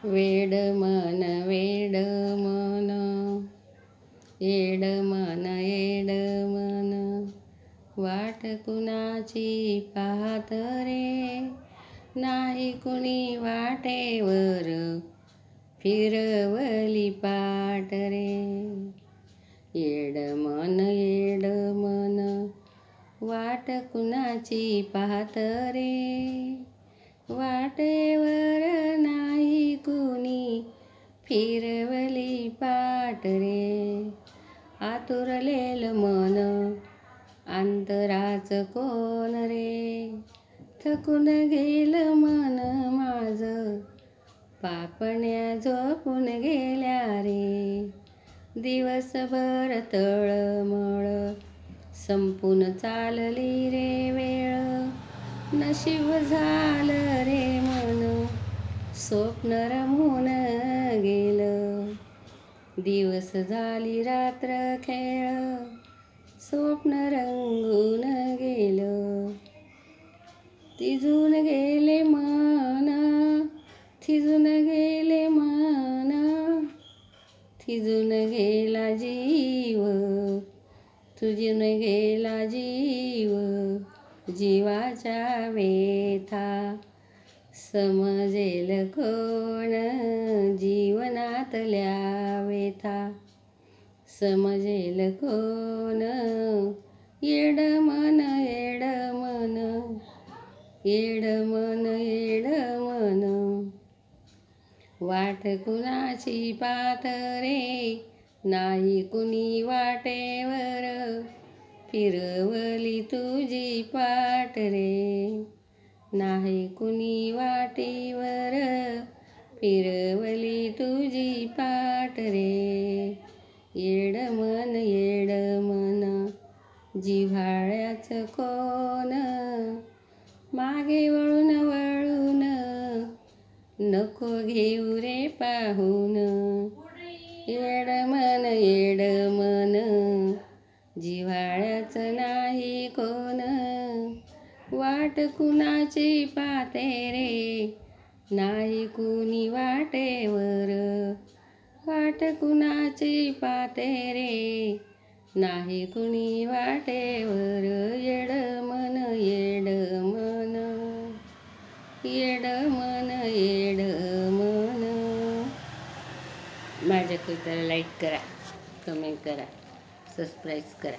वेड मन वेड मन, येड मन येड मन, वाट कुणाची पाहत रे, नाही कुणी वाटेवर फिरवली पाट रे. येड मन, वाट कुणाची पाहत रे, वाटेवर नाही कुणी फिरवली पाट रे. आतुरलेल मन अंतराच कोण रे, थकून गेलं मन माझं, पापण्या झोपून गेल्या रे. दिवसभर तळमळ संपून चालली रे वेळ, नशीब झालं रे मन स्वप्न रमून गेलं. दिवस झाली रात्र खेळ, स्वप्न रंगून गेलं. थिजून गेले मन, थिजून गेले मन, थिजून गेला जीव, तुझून गेला जीव. जीवाच्या व्यथा समजेल कोण, जीवनातल्या व्यथा समजेल कोण. येड मन येड मन, येड मन येड मन, वाट कुणाची पाहत रे, नाही कुणी वाटेवर फिरवली तुझी पाट रे. नाही कुणी वाटेवर फिरवली तुझी पाट रे. येड मन जिव्हाळ्याचं कोण, मागे वळून वळून नको घेऊ रे पाहून. येड मन जिव्हाळ्याचं नाही कोण, वाट कुणाची पाहते रे, नाही कुणी वाटेवर. वाट कुणाची पाहते रे, नाही कुणी वाटेवर. येड मन येड मन, येड मन येड मन. माझ्या कवितेला लाईक करा, कमेंट करा, सबस्क्राईब करा.